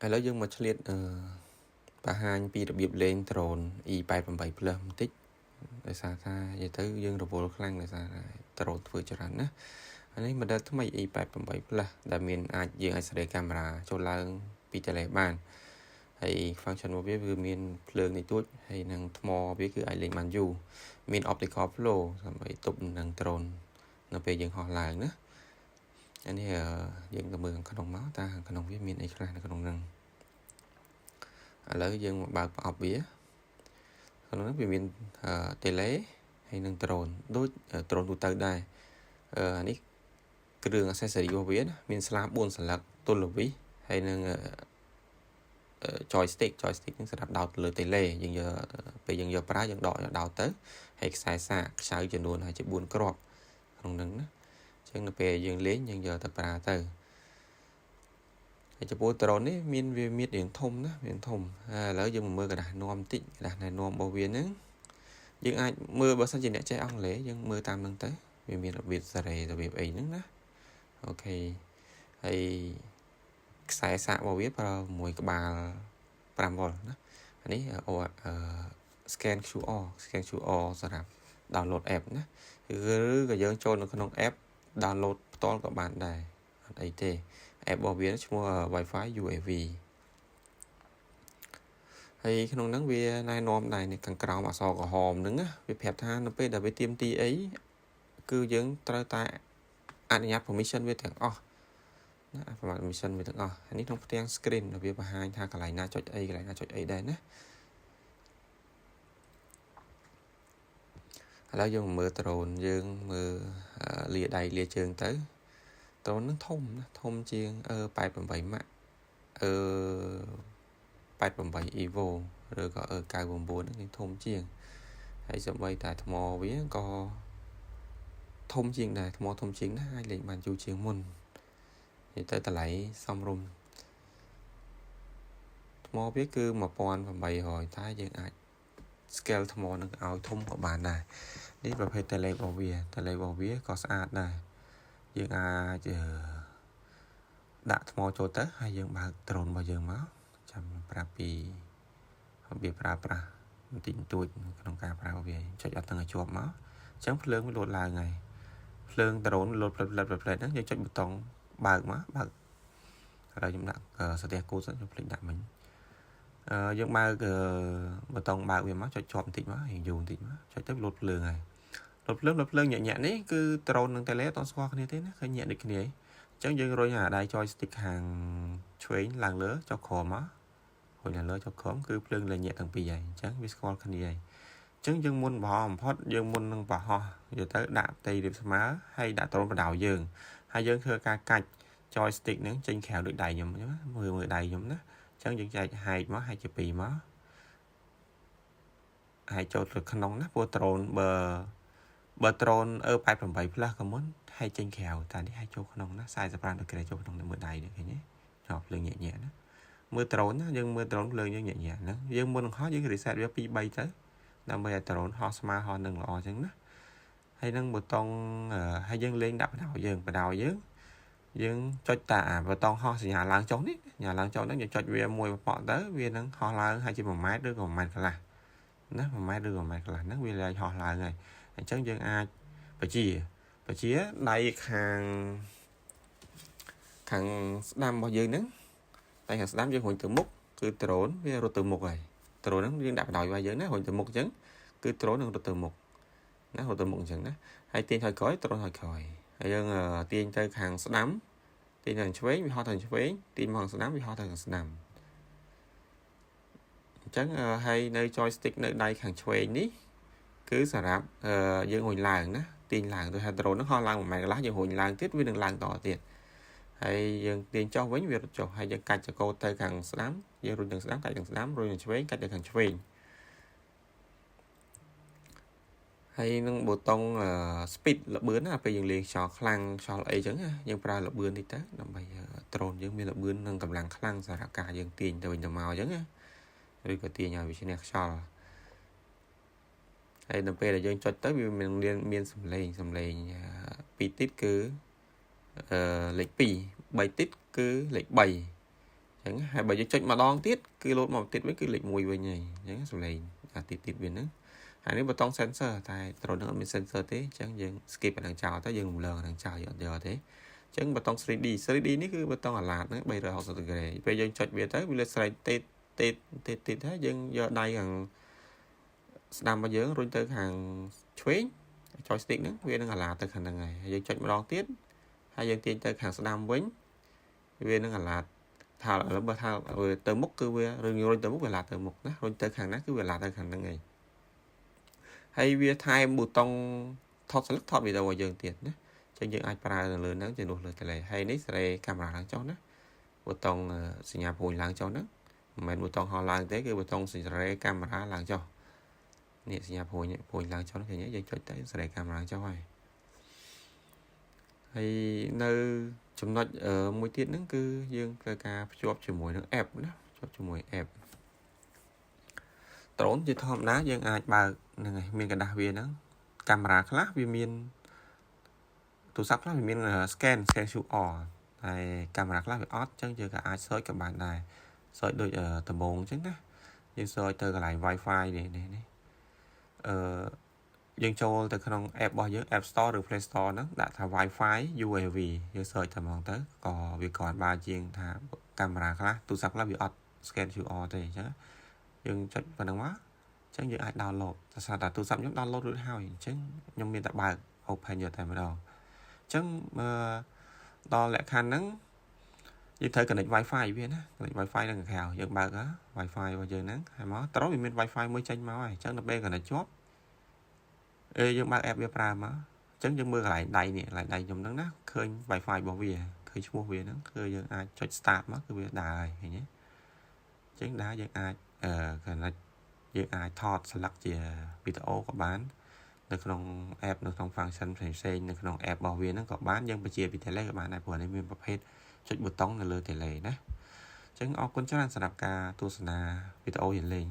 ឥឡូវយើងមកឆ្លៀតបង្ហាញពីរបៀបលេង drone E88 Plus បន្តិចដោយសារថានិយាយទៅយើងរវល់ខ្លាំងដោយសារ drone ធ្វើច្រើនណាអានេះ model ថ្មី E88 Plus ដែលមានយើងអាចសេរីកាមេរ៉ាចូលឡើងពី tele បានហើយ function របស់វាគឺមានភ្លើងនេះទួចហើយនឹងថ្មវាគឺអាចលេងបានយូរមាន optical flow ដើម្បីទប់នឹង drone នៅពេលយើងហោះឡើងណាអានេះយើងទៅមើលខាងក្នុងមកតើខាងក្នុងវាមានអីខ្លះនៅក្នុងហ្នឹងឥឡូវយើងមកបើកប្រអប់វាក្នុងនោះវាមានtele ហើយនឹង drone ដូច drone ទូទៅដែរអានេះគ្រឿង accessory របស់វាណាមានស្លាប4សន្លឹកទល់ល្វីសហើយនឹងjoystick ហ្នឹងសម្រាប់ដោតលើ tele យើងយកពេលយើងយកប្រើយើងដកដោតទៅហើយខ្សែសាកខ្ចៅចំនួនហើយជា4គ្រាប់ក្នុងហ្នឹងណាអញ្ចឹងនៅពេលយើងលេងយើងយកទៅប្រើទៅហើយចំពោះ drone នេះវាមានរាងធំណារាងធំឥឡូវយើងមកមើលกระดาษនាំបន្តិចกระดาษណែនាំរបស់វាហ្នឹងយើងអាចមើលបើសិនជាអ្នកចេះអង់គ្លេសយើងមើលតាមហ្នឹងទៅវាមានរបៀបសារ៉េរបៀបអីហ្នឹងណាអូខេហើយខ្សែសាករបស់វាប្រើមួយក្បាល 5V ណាអានេះscan QR សម្រាប់ download app ណាឬក៏យើងចូលនៅក្នុង app download ផ្ទាល់ក៏បានដែរអត់អីទេ app របស់វាឈ្មោះ Wi-Fi UAV ហើយក្នុងហ្នឹងវាណែនាំដែរនៅខាងក្រោមអក្សរក្រហមហ្នឹងណាវាប្រាប់ថានៅពេលដែលវាទាមទារអីគឺយើងត្រូវតែអនុញ្ញាត permission វាទាំងអស់ណា permission វាទាំងអស់នេះក្នុងផ្ទាំង screen វាបង្ហាញថាកន្លែងណាចុចអីកន្លែងណាចុចអីដែរណាឥឡូវយើងមើល drone យើងមើលលាដៃលាជើងទៅ drone ហ្នឹងធំណាធំជាង 88 Max 88 Evo ឬក៏ 99 ហ្នឹងធំជាងហើយសូម្បីតែថ្មវាក៏ធំជាងដែរថ្មធំជាងណាអាចលេងបានយូរជាងមុននិយាយទៅតម្លៃសមរម្យថ្មវាគឺ 1800 តែយើងអាច scale ថ្មនឹងឲ្យធំក៏បានដែរនេះប្រភេទ tele របស់វាក៏ស្អាតដែរយើងអាចដាក់ថ្មចូលទៅហើយយើងបើក drone របស់យើងមកចាំប្រាប់ពីរបៀបប្រើប្រាស់បន្តិចបន្តួចក្នុងការប្រើវាចុចអត់ទាំងឲ្យជាប់មកអញ្ចឹងភ្លើងវាលោតឡើងហើយភ្លើង drone លោតផ្លែតហ្នឹងយើងចុចប៊ូតុងបើកមកបើកឥឡូវខ្ញុំដាក់សរទះគោសិនខ្ញុំភ្លេចដាក់មិញយើងបើកប៊ូតុងបើកវាមកចុចជាប់បន្តិចមករៀងយូរបន្តិចមកចុចទៅលោតភ្លើងហើយលោតភ្លើងញាក់នេះគឺ drone និង tele អត់ស្គាល់គ្នាទេណាឃើញញាក់ដូចគ្នាអញ្ចឹងយើងរុញអាដៃ joystick ខាងឆ្វេងឡើងលើចុះក្រោមមករុញឡើងលើចុះក្រោមគឺភ្លើងលែងញាក់ទាំងពីរហើយអញ្ចឹងវាស្គាល់គ្នាហើយអញ្ចឹងយើងមុនបំផុតយើងមុននឹងបរហោះយកទៅដាក់ផ្ទៃរាបស្មើហើយដាក់ drone បដៅយើងហើយយើងធ្វើការកាច់ joystick ហ្នឹងចេញក្រៅដូចដៃខ្ញុំអញ្ចឹងមើលដៃខ្ញុំណាអញ្ចឹងយើងចែកហែកមកហែកជា2មកហែកចូលទៅក្នុងណាព្រោះ drone បើ drone 88 plus ក៏មុនហែកចេញក្រៅតែនេះហែកចូលក្នុងណា45ដឺក្រេចូលក្នុងមើលដៃនេះឃើញទេចោលភ្លើងញាក់ណាមើល drone ណាយើងមើល drone ភ្លើងយើងញាក់ហ្នឹងយើងមុននឹងហោះយើង reset វា 2-3 ទៅដើម្បីឲ្យ drone ហោះស្មើហោះនឹងល្អអញ្ចឹងណាហើយនឹងប៊ូតុងហើយយើងលេងដាក់បដៅយើងចុចតាប៊ូតុងហោះសញ្ញាឡើងចុះនេះសញ្ញាឡើងចុះហ្នឹងយើងចុចវាមួយប៉ក់ទៅវានឹងហោះឡើងហើយជា1ម៉ែត្រឬក៏1ម៉ែត្រកន្លះណា1ម៉ែត្រឬក៏1ម៉ែត្រកន្លះហ្នឹងវាលែងហោះឡើងហើយអញ្ចឹងយើងអាចបញ្ជាដៃខាងស្ដាំរបស់យើងហ្នឹងដៃខាងស្ដាំយើងរុញទៅមុខគឺ drone វារត់ទៅមុខហើយ drone ហ្នឹងយើងដាក់បដៅឲ្យយើងណារុញទៅមុខអញ្ចឹងគឺ drone នឹងរត់ទៅមុខណារត់ទៅមុខអញ្ចឹងណាហើយទាញថយក្រោយ drone ថយក្រោយហើយយើងទាញទៅខាងស្ដាំទាញទៅខាងឆ្វេងវាហោះទៅខាងឆ្វេងទាញមកខាងស្ដាំវាហោះទៅខាងស្ដាំអញ្ចឹងហើយនៅ joystick នៅដៃខាងឆ្វេងនេះគឺសម្រាប់យើងរុញឡើងណាទាញឡើងទៅថា drone ហ្នឹងហោះឡើង1ម៉ែត្រកន្លះយើងរុញឡើងទៀតវានឹងឡើងតទៀតហើយយើងទាញចុះវិញវារត់ចុះហើយយើងកាច់ចង្កូតទៅខាងស្ដាំយើងរុញទៅស្ដាំកាច់ទៅស្ដាំរុញទៅឆ្វេងកាច់ទៅខាងឆ្វេងហើយនឹងប៊ូតុងspeed លឿនណាពេលយើងលេងខ្យល់ខ្លាំងខ្យល់អីចឹងយើងប្រើលឿនតិចទៅដើម្បី drone យើងមានលឿននិងកម្លាំងខ្លាំងសម្រាប់ការយើងទាញទៅវិញទៅមកចឹងណាឬក៏ទាញឲ្យវាឈ្នះខ្យល់ហើយនៅពេលដែលយើងចុចទៅវាមានសំឡេង2 ទីតគឺលេខ2 3 ទីតគឺលេខ3 chẳng hay bởi vì chọn mà đong tiết cứ lốt một tiết với cứ lịch mùi về nhảy chẳng số này tiết viên nữa hay nếu bật sensor tại rồi nó mình sensor thế chẳng dừng skip đằng chào tới dừng lờ đằng chào giờ thế chẳng bật 3D ní cứ bật là nó bây giờ họ sẽ cái bây giờ chọn về tới bây giờ tết thế dừng giờ đây hàng đam bao giờ rồi tới hàng chuối cho stick nữa viên nó là từ hàng ngày giờ chọn mà đong tiết hay dân tiền tới hàng đam vĩnh viên nó là thao là bờ thao rồi từ mốc cứ rồi từ mốc về là từ mốc đó rồi tới hàng đó cứ về là từ hàng ngày hay việc thay bút tông thọt select thọt video vào dừng tiền đó cho những ai para lớn nó chỉ nổi lại hay nít sẽ camera láng cho nó bút tông sinh nhà phùi láng cho nó mình bút tông họ láng thế cái bút tông sẽ camera láng cho nè sinh nhà phùi láng cho nó thì nhớ dây cho tới sẽ camera cho hoài hay nơi chúng nó ở mỗi tiết nó cứ dương ca chụp cho mỗi nó ép đó chụp cho mỗi ép trốn chỉ thom đá dương ai bà này miền cả đặc biệt đó camera khác vì miền tủ sắp khác vì miền scan chụp này camera khác vì off chứ chưa cả ai soi các bạn này soi đôi ở tầm bồn chứ đó nhưng soi từ lại wifi này dương cho từ trong app bao nhiêu app store được play store nó đã thà wifi UAV dương soi tầm bồn tới còn việc còn ba chiên thà camera khác tủ sắp khác vì off scan chụp thì chứ dương chọn phần năng hóa chẳng như ai download sao là tôi sắp nhóm download được hao chứ nhóm miền tại bài open nhiều tại mới đầu chẳng đo lẽ khăn nắng như thời cần wifi viên á wifi đang khảo dân ba đó wifi bao giờ nắng hai mó tao nói bên wifi mới tranh máu này chẳng là bên là chốt ê dân ba app pra mà chẳng dân mưa lại đầy dùng nắng đó khơi wifi bảo vệ khơi mua về nắng khơi dân ai cho start mất cái việc đài nhé chẳng đá dân ai cần là những ai thọt select video có bán được trong app được trong function phải xem được trong app bảo vệ nó có bán nhưng bây giờ bị thể lấy các bạn này của nênประเภท chọn bút tông là lừa thể lấy đấy chứng ở quân chắc là sạp ca tu sna video hiện lên